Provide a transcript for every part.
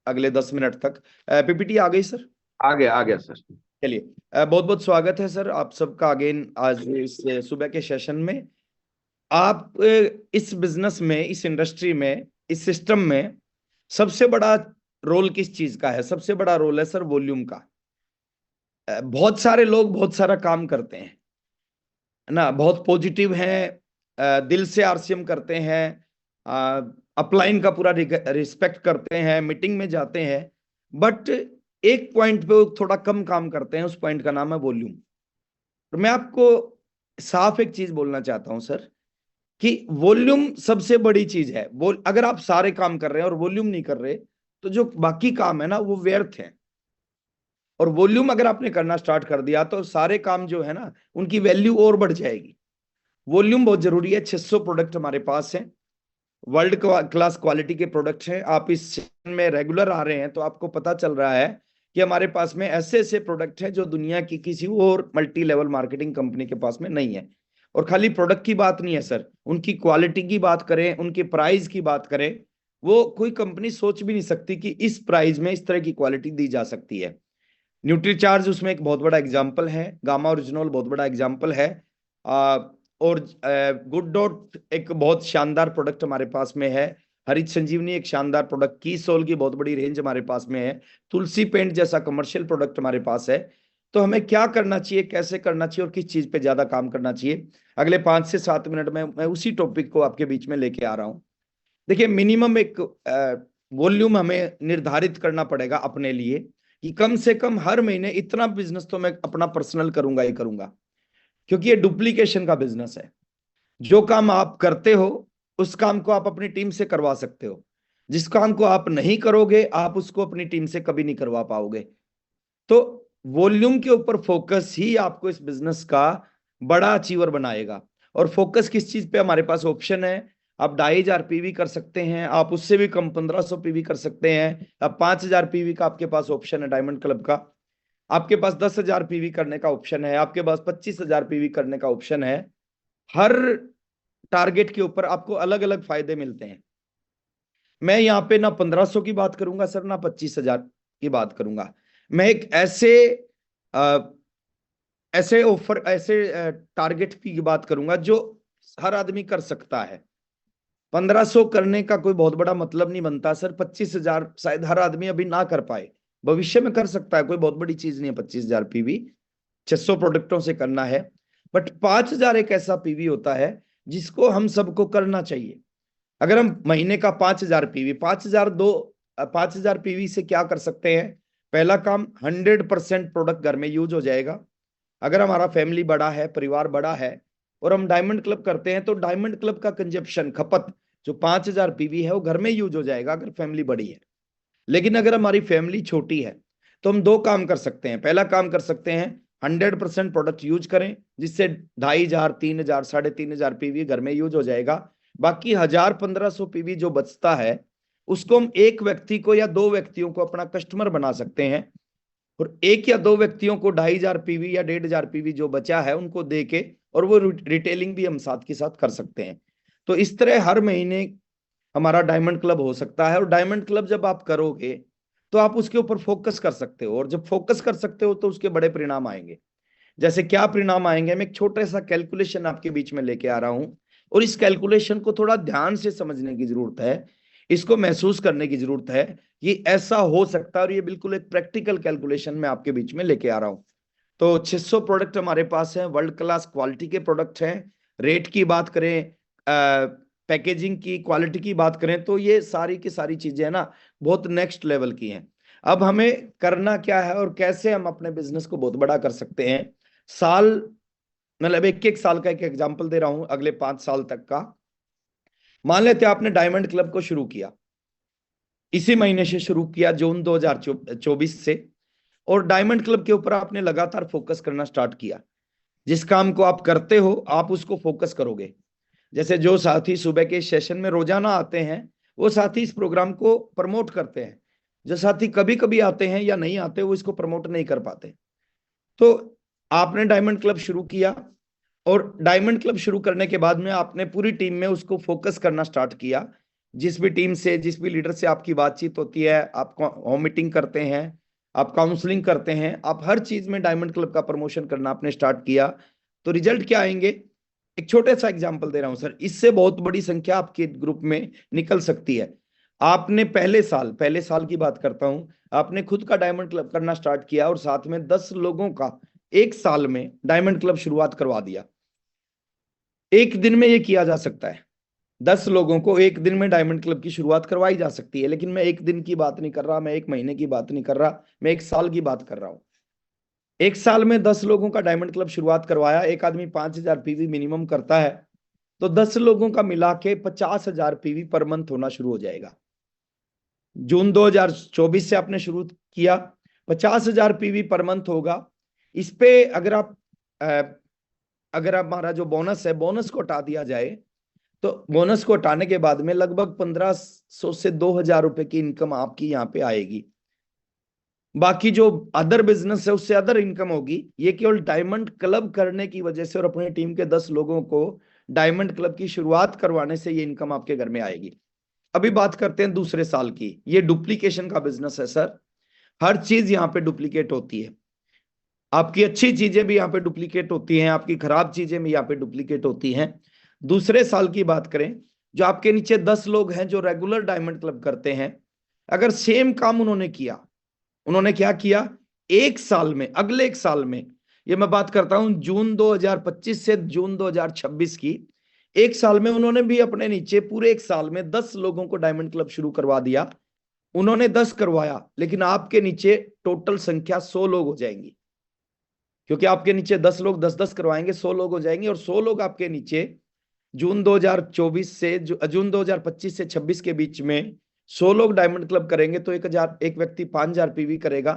अगले 10 मिनट तक। पीपीटी आ गई सर? आ गया सर। चलिए, बहुत बहुत स्वागत है सर आप सबका अगेन आज इस सुबह के सेशन में। आप इस बिजनेस में, इस इंडस्ट्री में, इस सिस्टम में सबसे बड़ा रोल किस चीज का है? सबसे बड़ा रोल है सर वॉल्यूम का। बहुत सारे लोग बहुत सारा काम करते हैं, है ना, बहुत पॉजिटिव हैं, दिल से आरसीएम करते हैं, अपलाइन का पूरा रिस्पेक्ट करते हैं, मीटिंग में जाते हैं, बट एक पॉइंट पे वो थोड़ा कम काम करते हैं। उस पॉइंट का नाम है वॉल्यूम। और मैं आपको साफ एक चीज बोलना चाहता हूं सर, कि वॉल्यूम सबसे बड़ी चीज है। वो अगर आप सारे काम कर रहे हैं और वॉल्यूम नहीं कर रहे, तो जो बाकी काम है ना वो व्यर्थ है। और वॉल्यूम अगर आपने करना स्टार्ट कर दिया तो सारे काम जो है ना उनकी वैल्यू और बढ़ जाएगी। वॉल्यूम बहुत जरूरी है। 600 प्रोडक्ट हमारे पास हैं, वर्ल्ड क्लास क्वालिटी के प्रोडक्ट हैं। आप इस सेशन में रेगुलर आ रहे हैं तो आपको पता चल रहा है कि हमारे पास में ऐसे ऐसे प्रोडक्ट हैं जो दुनिया की किसी और मल्टी लेवल मार्केटिंग कंपनी के पास में नहीं है। और खाली प्रोडक्ट की बात नहीं है सर, उनकी क्वालिटी की बात करें, उनके प्राइस की बात करें, वो कोई कंपनी सोच भी नहीं सकती कि इस प्राइस में इस तरह की क्वालिटी दी जा सकती है। न्यूट्रीचार्ज उसमें एक बहुत बड़ा एग्जाम्पल है, गामा ओरिजिनल बहुत बड़ा एग्जाम्पल है। आ, और गुड डॉट एक बहुत शानदार प्रोडक्ट हमारे पास में है। हरित संजीवनी एक शानदार प्रोडक्ट, की सोल की बहुत बड़ी रेंज हमारे पास में है। तुलसी पेंट जैसा कमर्शियल प्रोडक्ट हमारे पास है। तो हमें क्या करना चाहिए, कैसे करना चाहिए और किस चीज पे ज्यादा काम करना चाहिए, अगले 5 से 7 मिनट में मैं उसी टॉपिक को आपके बीच में लेके आ रहा हूँ। देखिए, मिनिमम एक वॉल्यूम हमें निर्धारित करना पड़ेगा अपने लिए, कि कम से कम हर महीने इतना बिजनेस तो मैं अपना पर्सनल करूंगा ही करूंगा। क्योंकि ये डुप्लीकेशन का बिजनेस है। जो काम आप करते हो उस काम को आप अपनी टीम से करवा सकते हो। जिस काम को आप नहीं करोगे आप उसको अपनी टीम से कभी नहीं करवा पाओगे। तो वॉल्यूम के ऊपर फोकस ही आपको इस बिजनेस का बड़ा अचीवर बनाएगा। और फोकस किस चीज पे? हमारे पास ऑप्शन है। आप 2500 पीवी कर सकते हैं, आप उससे भी कम 1500 पीवी कर सकते हैं, अब 5000 पीवी का आपके पास ऑप्शन है डायमंड क्लब का। आपके पास 10,000 पीवी करने का ऑप्शन है, आपके पास 25,000 पीवी करने का ऑप्शन है। हर टारगेट के ऊपर आपको अलग अलग फायदे मिलते हैं। मैं यहाँ पे ना 1500 की बात करूंगा सर, ना 25,000 की बात करूंगा। मैं एक अ, ऐसे ऑफर, ऐसे टारगेट की बात करूंगा जो हर आदमी कर सकता है। 1500 करने का कोई बहुत बड़ा मतलब नहीं बनता सर। 25,000 शायद हर आदमी अभी ना कर पाए, भविष्य में कर सकता है, कोई बहुत बड़ी चीज नहीं है। 25,000 पीवी 600 प्रोडक्टों से करना है। बट 5,000 एक ऐसा पीवी होता है जिसको हम सबको करना चाहिए। अगर हम महीने का 5,000 पीवी, 5,000 पीवी से क्या कर सकते हैं? पहला काम, 100% प्रोडक्ट घर में यूज हो जाएगा। अगर हमारा फैमिली बड़ा है, परिवार बड़ा है और हम डायमंड क्लब करते हैं तो डायमंड क्लब का कंजप्शन, खपत जो 5,000 पीवी है वो घर में यूज हो जाएगा अगर फैमिली बड़ी है। लेकिन अगर हमारी फैमिली छोटी है तो हम दो काम कर सकते हैं। पहला काम कर सकते हैं, 100% प्रोडक्ट यूज करें, जिससे 2,500, 3,000, 3,500 पीवी घर में यूज हो जाएगा। बाकी 1,000, 1,500 पीवी जो बचता है उसको हम एक व्यक्ति को या दो व्यक्तियों को अपना कस्टमर बना सकते हैं। और एक या दो व्यक्तियों को 2,500 पीवी या 1,500 पीवी जो बचा है उनको दे के, और वो रिटेलिंग भी हम साथ के साथ कर सकते हैं। तो इस तरह हर महीने हमारा डायमंड क्लब हो सकता है। और डायमंड क्लब जब आप करोगे तो आप उसके ऊपर फोकस कर सकते हो, और जब फोकस कर सकते हो तो उसके बड़े परिणाम आएंगे। जैसे क्या परिणाम आएंगे, मैं एक छोटा सा कैलकुलेशन आपके बीच में लेके आ रहा हूं। और इस कैलकुलेशन को थोड़ा ध्यान से समझने की जरूरत है, इसको महसूस करने की जरूरत है कि ऐसा हो सकता है। और ये बिल्कुल एक प्रैक्टिकल कैलकुलेशन मैं आपके बीच में लेके आ रहा हूं। तो 600 प्रोडक्ट हमारे पास हैं, वर्ल्ड क्लास क्वालिटी के प्रोडक्ट हैं। रेट की बात करें, पैकेजिंग की, क्वालिटी की बात करें, तो ये सारी की सारी चीजें है ना बहुत नेक्स्ट लेवल की हैं। अब हमें करना क्या है और कैसे हम अपने बिजनेस को बहुत बड़ा कर सकते हैं? साल, मतलब एक एक साल का एक एग्जांपल दे रहा हूं, अगले 5 साल तक का। मान लेते हैं आपने डायमंड क्लब को शुरू किया, इसी महीने से शुरू किया, जून 2024 से। और डायमंड क्लब के ऊपर आपने लगातार फोकस करना स्टार्ट किया। जिस काम को आप करते हो आप उसको फोकस करोगे। जैसे जो साथी सुबह के सेशन में रोजाना आते हैं वो साथी इस प्रोग्राम को प्रमोट करते हैं। जो साथी कभी कभी आते हैं या नहीं आते वो इसको प्रमोट नहीं कर पाते। तो आपने डायमंड क्लब शुरू किया, और डायमंड क्लब शुरू करने के बाद में आपने पूरी टीम में उसको फोकस करना स्टार्ट किया जिस भी टीम से, जिस भी लीडर से आपकी बातचीत होती है, आप होम मीटिंग करते हैं, आप काउंसलिंग करते हैं, आप हर चीज में डायमंड क्लब का प्रमोशन करना आपने स्टार्ट किया, तो रिजल्ट क्या आएंगे? एक छोटे सा एग्जांपल दे रहा हूं सर, इससे बहुत बड़ी संख्या आपके ग्रुप में निकल सकती है। आपने पहले साल की बात करता हूं, आपने खुद का डायमंड क्लब करना स्टार्ट किया और साथ में 10 लोगों का एक साल में डायमंड क्लब शुरुआत करवा दिया। एक दिन में ये किया जा सकता है, 10 लोगों को एक दिन में डायमंड क्लब की शुरुआत करवाई जा सकती है। लेकिन मैं एक दिन की बात नहीं कर रहा, मैं एक महीने की बात नहीं कर रहा, मैं एक साल की बात कर रहा हूं। एक साल में 10 लोगों का डायमंड क्लब शुरुआत करवाया, एक आदमी 5,000 पीवी मिनिमम करता है, तो 10 लोगों का मिला के 50,000 पीवी पर मंथ होना शुरू हो जाएगा। जून 2024 से आपने शुरू किया, 50,000 पीवी पर मंथ होगा। इस पे अगर आप हमारा जो बोनस है, बोनस को हटा दिया जाए, तो बोनस को हटाने के बाद में लगभग 1,500 से 2,000 रुपए की इनकम आपकी यहाँ पे आएगी। बाकी जो अदर बिजनेस है उससे अदर इनकम होगी। ये केवल डायमंड क्लब करने की वजह से और अपनी टीम के 10 लोगों को डायमंड क्लब की शुरुआत करवाने से ये इनकम आपके घर में आएगी। अभी बात करते हैं दूसरे साल की। ये डुप्लीकेशन का बिजनेस है सर, हर चीज यहाँ पे डुप्लीकेट होती है। आपकी अच्छी चीजें भी यहाँ पे डुप्लीकेट होती हैं, आपकी खराब चीजें भी यहाँ पे डुप्लीकेट होती हैं। दूसरे साल की बात करें, जो आपके नीचे 10 लोग हैं जो रेगुलर डायमंड क्लब करते हैं, अगर सेम काम उन्होंने किया, उन्होंने क्या किया, एक साल में, अगले एक साल में, ये मैं बात करता हूं जून 2025 से जून 2026 की, एक साल में उन्होंने भी अपने नीचे पूरे एक साल में 10 लोगों को डायमंड क्लब शुरू करवा दिया। उन्होंने 10 करवाया, लेकिन आपके नीचे टोटल संख्या 100 लोग हो जाएंगी, क्योंकि आपके नीचे 10 लोग 10-10 करवाएंगे, 100 लोग हो जाएंगे। और 100 लोग आपके नीचे जून 2024 से जून 2025 से 26 के बीच में 100 लोग डायमंड क्लब करेंगे, तो 1,000, एक व्यक्ति 5,000 पीवी करेगा,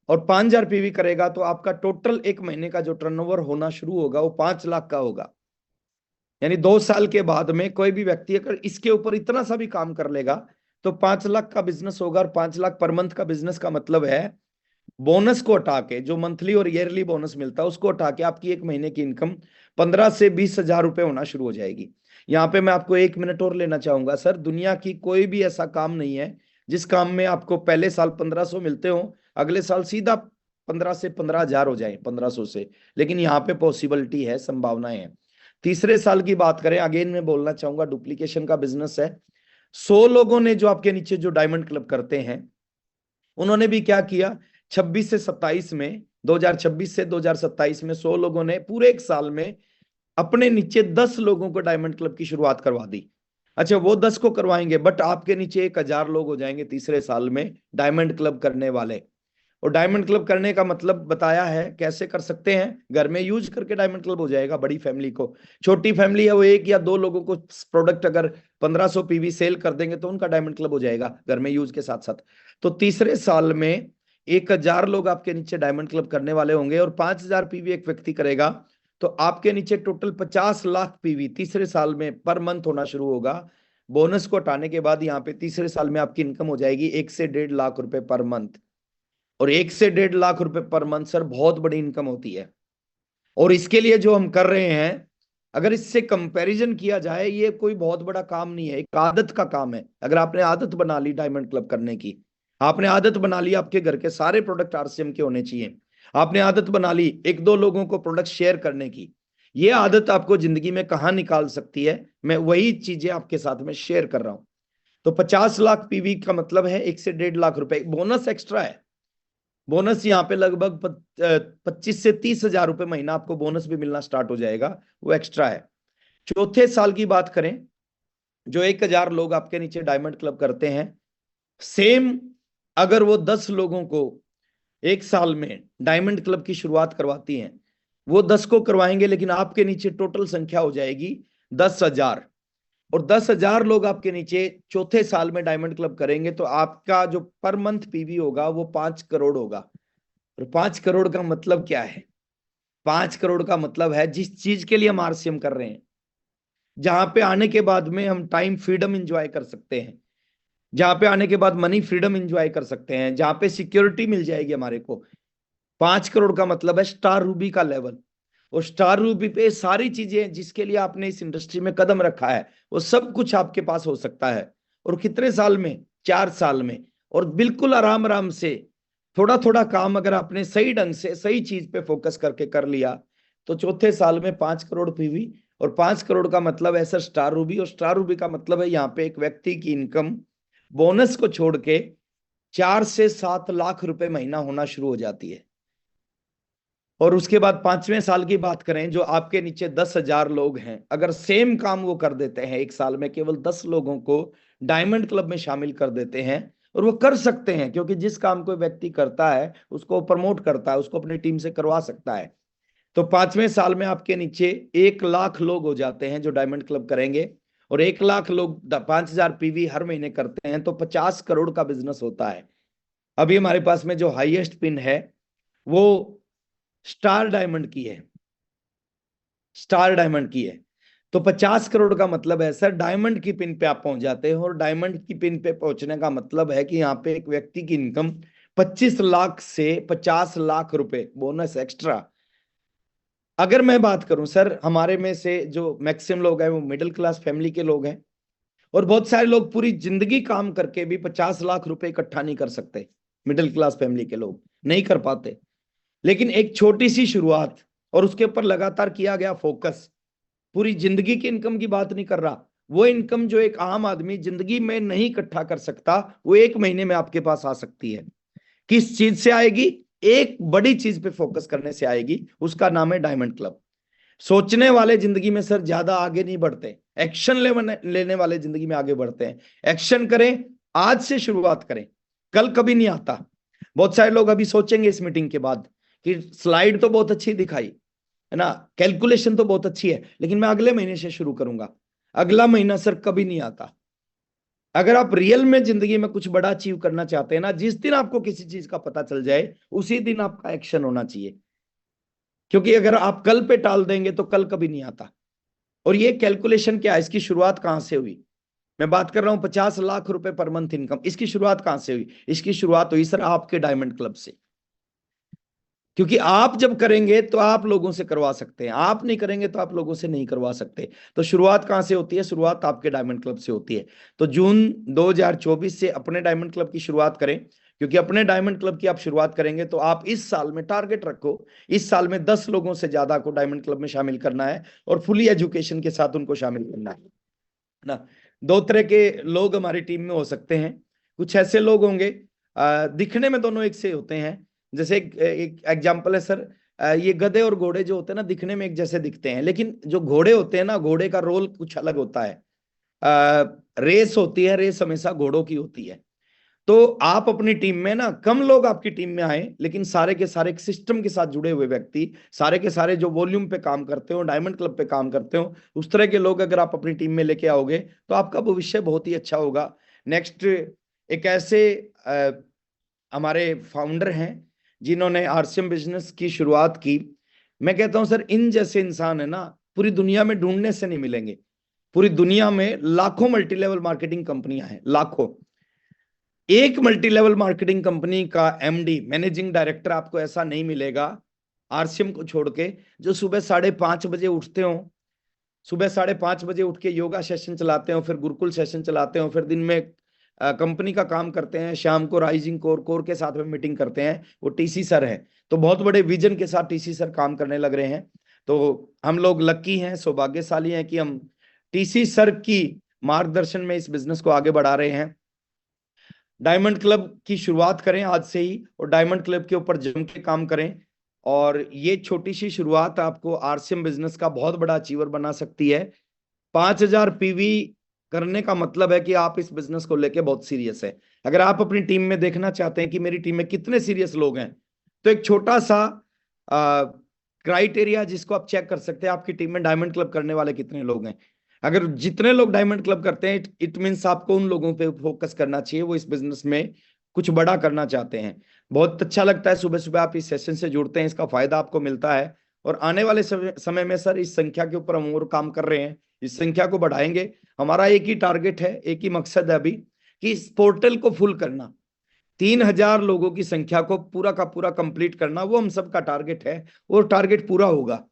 और 5,000 पीवी करेगा तो आपका टोटल एक महीने का जो टर्नओवर होना शुरू होगा वो 5 लाख का होगा। यानी 2 साल के बाद में कोई भी व्यक्ति अगर इसके ऊपर इतना सा भी काम कर लेगा तो 5 लाख का बिजनेस होगा। और 5 लाख पर मंथ का बिजनेस का मतलब है, बोनस को हटा के, जो मंथली और ईयरली बोनस मिलता है उसको हटा के आपकी एक महीने की इनकम 15 से 20,000 रुपए होना शुरू हो जाएगी। यहाँ पे मैं आपको 1 मिनट और लेना चाहूंगा सर। दुनिया की कोई भी ऐसा काम नहीं है जिस काम में आपको पहले साल 1,500 मिलते हो, अगले साल सीधा 15 से 15,000 हो जाए, 1,500 से। लेकिन यहाँ पे पॉसिबिलिटी है, संभावनाएं हैं। तीसरे साल की बात करें, अगेन मैं बोलना चाहूंगा, डुप्लीकेशन का बिजनेस है। 100 लोगों ने जो आपके नीचे जो डायमंड क्लब करते हैं, उन्होंने भी क्या किया, 26 से 27 में, 2026 से 2027 में 100 लोगों ने पूरे एक साल में अपने नीचे 10 लोगों को डायमंड क्लब की शुरुआत करवा दी। अच्छा, वो 10 को करवाएंगे, बट आपके नीचे 1,000 लोग हो जाएंगे तीसरे साल में डायमंड क्लब करने वाले। और डायमंड क्लब करने का मतलब बताया है कैसे कर सकते हैं, घर में यूज करके डायमंड क्लब हो जाएगा। बड़ी फैमिली को, छोटी फैमिली है वो 1 या 2 लोगों को प्रोडक्ट अगर 1,500 पीवी सेल कर देंगे तो उनका डायमंड क्लब हो जाएगा घर में यूज के साथ साथ। तो तीसरे साल में 1,000 लोग आपके नीचे डायमंड क्लब करने वाले होंगे, और 5,000 पीवी एक व्यक्ति करेगा, तो आपके नीचे टोटल 50 लाख पीवी तीसरे साल में पर मंथ होना शुरू होगा। बोनस को हटाने के बाद यहाँ पे तीसरे साल में आपकी इनकम हो जाएगी 1 से 1.5 लाख रुपए पर मंथ। और 1 से 1.5 लाख रुपए पर मंथ सर बहुत बड़ी इनकम होती है। और इसके लिए जो हम कर रहे हैं, अगर इससे कंपैरिजन किया जाए, ये कोई बहुत बड़ा काम नहीं है, एक आदत का काम है। अगर आपने आदत बना ली डायमंड क्लब करने की, आपने आदत बना ली आपके घर के सारे प्रोडक्ट आरसीएम के होने चाहिए, आपने आदत बना ली 1-2 लोगों को प्रोडक्ट शेयर करने की, ये आदत आपको जिंदगी में कहाँ निकाल सकती है, मैं वही चीजें आपके साथ में शेयर कर रहा हूं। तो 50 लाख पीवी का मतलब है 1 से 1.5 लाख रुपए बोनस एक्स्ट्रा है। बोनस यहाँ पे लगभग 25 से 30,000 रुपए महीना आपको बोनस भी मिलना स्टार्ट हो जाएगा, वो एक्स्ट्रा है। चौथे साल की बात करें, जो 1,000 लोग आपके नीचे डायमंड क्लब करते हैं, सेम अगर वो 10 लोगों को एक साल में डायमंड क्लब की शुरुआत करवाती हैं, वो 10 को करवाएंगे, लेकिन आपके नीचे टोटल संख्या हो जाएगी 10,000। और 10,000 लोग आपके नीचे चौथे साल में डायमंड क्लब करेंगे, तो आपका जो पर मंथ पीवी होगा वो 5 करोड़ होगा। और 5 करोड़ का मतलब क्या है? 5 करोड़ का मतलब है जिस चीज के लिए हम आरसीएम कर रहे हैं, जहां पे आने के बाद में हम टाइम फ्रीडम एंजॉय कर सकते हैं, जहां पे आने के बाद मनी फ्रीडम एंजॉय कर सकते हैं, जहां पे सिक्योरिटी मिल जाएगी हमारे को। 5 करोड़ का मतलब है स्टार रूबी का लेवल। और स्टार रूबी पे सारी चीजें जिसके लिए आपने इस इंडस्ट्री में कदम रखा है वो सब कुछ आपके पास हो सकता है। और कितने साल में? 4 साल में। और बिल्कुल आराम आराम से थोड़ा थोड़ा काम अगर आपने सही ढंग से सही चीज पे फोकस करके कर लिया तो चौथे साल में 5 करोड़ पीवी। और 5 करोड़ का मतलब है सर स्टार रूबी, और स्टार रूबी का मतलब है यहाँ पे एक व्यक्ति की इनकम बोनस को छोड़ के 4 से 7 लाख रुपए महीना होना शुरू हो जाती है। और उसके बाद 5वें साल की बात करें, जो आपके नीचे 10,000 लोग हैं, अगर सेम काम वो कर देते हैं 1 साल में, केवल 10 लोगों को डायमंड क्लब में शामिल कर देते हैं, और वो कर सकते हैं क्योंकि जिस काम को व्यक्ति करता है उसको प्रमोट करता है, उसको अपनी टीम से करवा सकता है। तो 5वें साल में आपके नीचे 1 लाख लोग हो जाते हैं जो डायमंड क्लब करेंगे, और 1 लाख लोग 5,000 पीवी हर महीने करते हैं तो 50 करोड़ का बिजनेस होता है। अभी हमारे पास में जो हाईएस्ट पिन है वो स्टार डायमंड की है, स्टार डायमंड की है। तो 50 करोड़ का मतलब है सर डायमंड की पिन पे आप पहुंच जाते हो, और डायमंड की पिन पे पहुंचने का मतलब है कि यहाँ पे एक व्यक्ति की इनकम 25 लाख से 50 लाख रुपए बोनस एक्स्ट्रा। अगर मैं बात करूं सर, हमारे में से जो मैक्सिमम लोग हैं वो मिडिल क्लास फैमिली के लोग हैं, और बहुत सारे लोग पूरी जिंदगी काम करके भी 50 लाख रुपए इकट्ठा नहीं कर सकते। मिडिल क्लास फैमिली के लोग नहीं कर पाते। लेकिन एक छोटी सी शुरुआत और उसके ऊपर लगातार किया गया फोकस, पूरी जिंदगी की इनकम की बात नहीं कर रहा, वो इनकम जो एक आम आदमी जिंदगी में नहीं इकट्ठा कर सकता वो 1 महीने में आपके पास आ सकती है। किस चीज से आएगी? एक बड़ी चीज पे फोकस करने से आएगी, उसका नाम है डायमंड क्लब। सोचने वाले जिंदगी में सर ज्यादा आगे नहीं बढ़ते, एक्शन लेने वाले जिंदगी में आगे बढ़ते हैं। एक्शन करें, आज से शुरुआत करें, कल कभी नहीं आता। बहुत सारे लोग अभी सोचेंगे इस मीटिंग के बाद कि स्लाइड तो बहुत अच्छी दिखाई है ना, कैलकुलेशन तो बहुत अच्छी है, लेकिन मैं अगले महीने से शुरू करूंगा। अगला महीना सर कभी नहीं आता। अगर आप रियल में जिंदगी में कुछ बड़ा अचीव करना चाहते हैं ना, जिस दिन आपको किसी चीज का पता चल जाए उसी दिन आपका एक्शन होना चाहिए, क्योंकि अगर आप कल पे टाल देंगे तो कल कभी नहीं आता। और ये कैलकुलेशन क्या है, इसकी शुरुआत कहां से हुई? मैं बात कर रहा हूं 50 लाख रुपए पर मंथ इनकम, इसकी शुरुआत कहां से हुई? इसकी शुरुआत हुई सर आपके डायमंड क्लब से। क्योंकि आप जब करेंगे तो आप लोगों से करवा सकते हैं, आप नहीं करेंगे तो आप लोगों से नहीं करवा सकते। तो शुरुआत कहां से होती है? शुरुआत आपके डायमंड क्लब से होती है। तो जून 2024 से अपने डायमंड क्लब की शुरुआत करें, क्योंकि अपने डायमंड क्लब की आप शुरुआत करेंगे तो आप इस साल में टारगेट रखो, इस साल में 10 लोगों से ज्यादा को डायमंड क्लब में शामिल करना है, और फुली एजुकेशन के साथ उनको शामिल करना है ना। 2 तरह के लोग हमारी टीम में हो सकते हैं। कुछ ऐसे लोग होंगे दिखने में दोनों एक से होते हैं। जैसे एक एग्जांपल है सर, ये गधे और घोड़े जो होते हैं ना, दिखने में एक जैसे दिखते हैं, लेकिन जो घोड़े होते हैं ना, घोड़े का रोल कुछ अलग होता है। रेस होती है, रेस हमेशा घोड़ों की होती है। तो आप अपनी टीम में ना, कम लोग आपकी टीम में आए लेकिन सारे के सारे एक सिस्टम के साथ जुड़े हुए व्यक्ति, सारे के सारे जो वॉल्यूम पे काम करते हो, डायमंड क्लब पे काम करते हो, उस तरह के लोग अगर आप अपनी टीम में लेके आओगे तो आपका भविष्य बहुत ही अच्छा होगा। नेक्स्ट, एक ऐसे हमारे फाउंडर हैं जिन्होंने आरसीएम बिजनेस की शुरुआत की। मैं कहता हूं सर इन जैसे इंसान है ना, पूरी दुनिया में ढूंढने से नहीं मिलेंगे। पूरी दुनिया में लाखों मल्टी लेवल मार्केटिंग कंपनियां हैं, लाखों। एक मल्टी लेवल मार्केटिंग कंपनी का एमडी, मैनेजिंग डायरेक्टर आपको ऐसा नहीं मिलेगा आरसीएम को छोड़ के, जो सुबह 5:30 बजे उठते हो, सुबह 5:30 बजे उठ के योगा सेशन चलाते हो, फिर गुरुकुल सेशन चलाते हो, फिर दिन में कंपनी का काम करते हैं, शाम को राइजिंग कोर कोर के साथ में मीटिंग करते हैं। वो टीसी सर है, तो बहुत बड़े विजन के साथ टीसी सर काम करने लग रहे हैं। तो हम लोग लकी हैं, सौभाग्यशाली हैं कि हम टीसी सर की मार्गदर्शन में इस बिजनेस को आगे बढ़ा रहे हैं। डायमंड क्लब की शुरुआत करें आज से ही, और डायमंड क्लब के ऊपर जम के काम करें। और ये छोटी सी शुरुआत आपको आरसीएम बिजनेस का बहुत बड़ा अचीवर बना सकती है। 5,000 पीवी करने का मतलब है कि आप इस बिजनेस को लेके बहुत सीरियस है। अगर आप अपनी टीम में देखना चाहते हैं कि मेरी टीम में कितने सीरियस लोग हैं, तो एक छोटा सा क्राइटेरिया जिसको आप चेक कर सकते हैं, आपकी टीम में डायमंड क्लब करने वाले कितने लोग हैं। अगर जितने लोग डायमंड क्लब करते हैं, इट मीन्स आपको उन लोगों पे फोकस करना चाहिए वो इस बिजनेस में कुछ बड़ा करना चाहते हैं। बहुत अच्छा लगता है सुबह सुबह आप इस सेशन से जुड़ते हैं, इसका फायदा आपको मिलता है। और आने वाले समय में सर इस संख्या के ऊपर हम और काम कर रहे हैं, इस संख्या को बढ़ाएंगे। हमारा एक ही टारगेट है, एक ही मकसद है अभी, कि इस पोर्टल को फुल करना, 3,000 लोगों की संख्या को पूरा का पूरा कंप्लीट करना, वो हम सबका टारगेट है। और टारगेट पूरा होगा।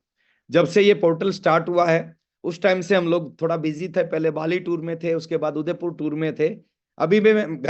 जब से ये पोर्टल स्टार्ट हुआ है उस टाइम से हम लोग थोड़ा बिजी थे, पहले बाली टूर में थे, उसके बाद उदयपुर टूर में थे। अभी भी मैं